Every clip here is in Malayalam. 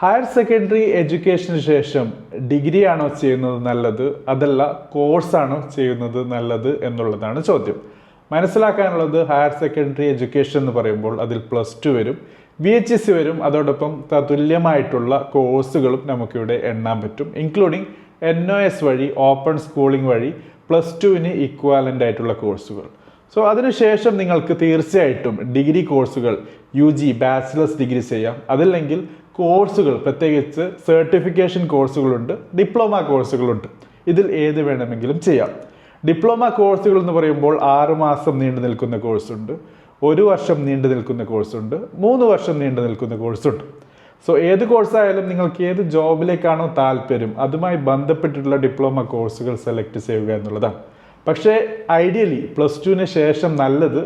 ഹയർ സെക്കൻഡറി എഡ്യൂക്കേഷന് ശേഷം ഡിഗ്രി ആണോ ചെയ്യുന്നത് നല്ലത്, അതല്ല കോഴ്സാണോ ചെയ്യുന്നത് നല്ലത് എന്നുള്ളതാണ് ചോദ്യം. മനസ്സിലാക്കാനുള്ളത്, ഹയർ സെക്കൻഡറി എഡ്യൂക്കേഷൻ എന്ന് പറയുമ്പോൾ അതിൽ +2 വരും, VHSC വരും, അതോടൊപ്പം തതുല്യമായിട്ടുള്ള കോഴ്സുകളും നമുക്കിവിടെ എണ്ണാൻ പറ്റും, ഇൻക്ലൂഡിങ് NOS വഴി, ഓപ്പൺ സ്കൂളിംഗ് വഴി +2ന് ഇക്വാലൻ്റ് ആയിട്ടുള്ള കോഴ്സുകൾ. സോ അതിനുശേഷം നിങ്ങൾക്ക് തീർച്ചയായിട്ടും ഡിഗ്രി കോഴ്സുകൾ UG ബാച്ചിലേഴ്സ് ഡിഗ്രി ചെയ്യാം. അതല്ലെങ്കിൽ കോഴ്സുകൾ, പ്രത്യേകിച്ച് സർട്ടിഫിക്കേഷൻ കോഴ്സുകളുണ്ട്, ഡിപ്ലോമ കോഴ്സുകളുണ്ട്. ഇതിൽ ഏത് വേണമെങ്കിലും ചെയ്യാം. ഡിപ്ലോമ കോഴ്സുകൾ എന്ന് പറയുമ്പോൾ 6 മാസം നീണ്ടു നിൽക്കുന്ന കോഴ്സുണ്ട്, 1 വർഷം നീണ്ടു നിൽക്കുന്ന കോഴ്സുണ്ട്, 3 വർഷം നീണ്ടു നിൽക്കുന്ന കോഴ്സുണ്ട്. സോ ഏത് കോഴ്സായാലും നിങ്ങൾക്ക് ഏത് ജോബിലേക്കാണോ താല്പര്യം അതുമായി ബന്ധപ്പെട്ടിട്ടുള്ള ഡിപ്ലോമ കോഴ്സുകൾ സെലക്ട് ചെയ്യുക എന്നുള്ളതാണ്. പക്ഷേ ഐഡിയലി +2ന് ശേഷം നല്ലത്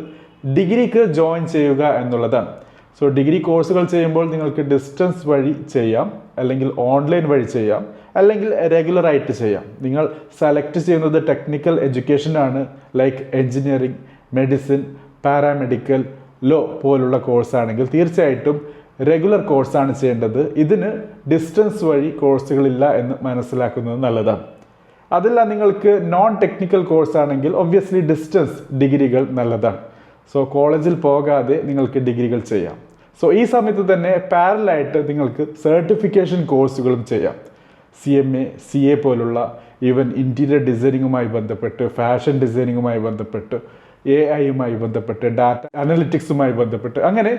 ഡിഗ്രിക്ക് ജോയിൻ ചെയ്യുക എന്നുള്ളതാണ്. സോ ഡിഗ്രി കോഴ്സുകൾ ചെയ്യുമ്പോൾ നിങ്ങൾക്ക് ഡിസ്റ്റൻസ് വഴി ചെയ്യാം, അല്ലെങ്കിൽ ഓൺലൈൻ വഴി ചെയ്യാം, അല്ലെങ്കിൽ റെഗുലർ ആയിട്ട് ചെയ്യാം. നിങ്ങൾ സെലക്ട് ചെയ്യുന്നത് ടെക്നിക്കൽ എഡ്യൂക്കേഷൻ ആണ്, like engineering, medicine, paramedical, law പോലുള്ള കോഴ്സാണെങ്കിൽ തീർച്ചയായിട്ടും റെഗുലർ കോഴ്സാണ് ചെയ്യേണ്ടത്. ഇതിന് ഡിസ്റ്റൻസ് വഴി കോഴ്സുകളില്ല എന്ന് മനസ്സിലാക്കുന്നത് നല്ലതാണ്. അതല്ല നിങ്ങൾക്ക് നോൺ ടെക്നിക്കൽ കോഴ്സ് ആണെങ്കിൽ ഒബ്വിയസ്ലി ഡിസ്റ്റൻസ് ഡിഗ്രികൾ നല്ലതാണ്. സോ കോളേജിൽ പോകാതെ നിങ്ങൾക്ക് ഡിഗ്രികൾ ചെയ്യാം. സോ ഈ സമയത്ത് തന്നെ പാരലായിട്ട് നിങ്ങൾക്ക് സർട്ടിഫിക്കേഷൻ കോഴ്സുകളും ചെയ്യാം. CMA, CA പോലുള്ള, ഈവൻ ഇൻറ്റീരിയർ ഡിസൈനിങ്ങുമായി ബന്ധപ്പെട്ട്, ഫാഷൻ ഡിസൈനിങ്ങുമായി ബന്ധപ്പെട്ട്, AI-യുമായി ബന്ധപ്പെട്ട്, ഡാറ്റ അനലിറ്റിക്സുമായി ബന്ധപ്പെട്ട്, അങ്ങനെ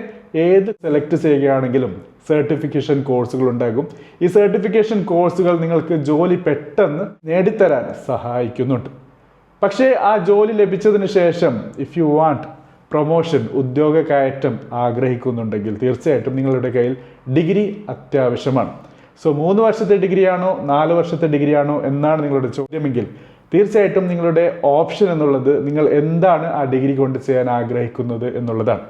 ഏത് സെലക്ട് ചെയ്യുകയാണെങ്കിലും സർട്ടിഫിക്കേഷൻ കോഴ്സുകൾ ഉണ്ടാകും. ഈ സർട്ടിഫിക്കേഷൻ കോഴ്സുകൾ നിങ്ങൾക്ക് ജോലി പെട്ടെന്ന് നേടിത്തരാൻ സഹായിക്കുന്നുണ്ട്. പക്ഷേ ആ ജോലി ലഭിച്ചതിന് ശേഷം ഇഫ് യു വാണ്ട് പ്രൊമോഷൻ, ഉദ്യോഗ കയറ്റം ആഗ്രഹിക്കുന്നുണ്ടെങ്കിൽ തീർച്ചയായിട്ടും നിങ്ങളുടെ കയ്യിൽ ഡിഗ്രി അത്യാവശ്യമാണ്. സോ 3 വർഷത്തെ ഡിഗ്രിയാണോ 4 വർഷത്തെ ഡിഗ്രിയാണോ എന്നാണ് നിങ്ങളുടെ ചോദ്യമെങ്കിൽ തീർച്ചയായിട്ടും നിങ്ങളുടെ ഓപ്ഷൻ എന്നുള്ളത് നിങ്ങൾ എന്താണ് ആ ഡിഗ്രി കൊണ്ട് ചെയ്യാൻ ആഗ്രഹിക്കുന്നത് എന്നുള്ളതാണ്.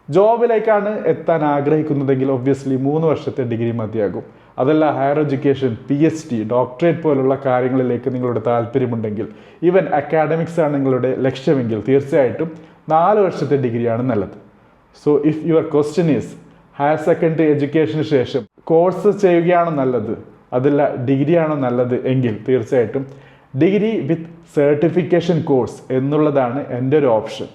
ജോബിലേക്കാണ് എത്താൻ ആഗ്രഹിക്കുന്നതെങ്കിൽ ഒബ്വിയസ്ലി 3 വർഷത്തെ ഡിഗ്രി മതിയാകും. അതല്ല ഹയർ എഡ്യൂക്കേഷൻ, PhD, ഡോക്ടറേറ്റ് പോലുള്ള കാര്യങ്ങളിലേക്ക് നിങ്ങളുടെ താല്പര്യമുണ്ടെങ്കിൽ, ഈവൻ അക്കാഡമിക്സ് ആണ് നിങ്ങളുടെ ലക്ഷ്യമെങ്കിൽ തീർച്ചയായിട്ടും 4 വർഷത്തെ ഡിഗ്രിയാണ് നല്ലത്. So if your question is higher secondary എഡ്യൂക്കേഷന് ശേഷം കോഴ്സ് ചെയ്യുകയാണോ നല്ലത്, അതല്ല ഡിഗ്രിയാണോ നല്ലത് എങ്കിൽ തീർച്ചയായിട്ടും ഡിഗ്രി വിത്ത് സർട്ടിഫിക്കേഷൻ കോഴ്സ് എന്നുള്ളതാണ് എൻ്റെ ഒരു ഓപ്ഷൻ.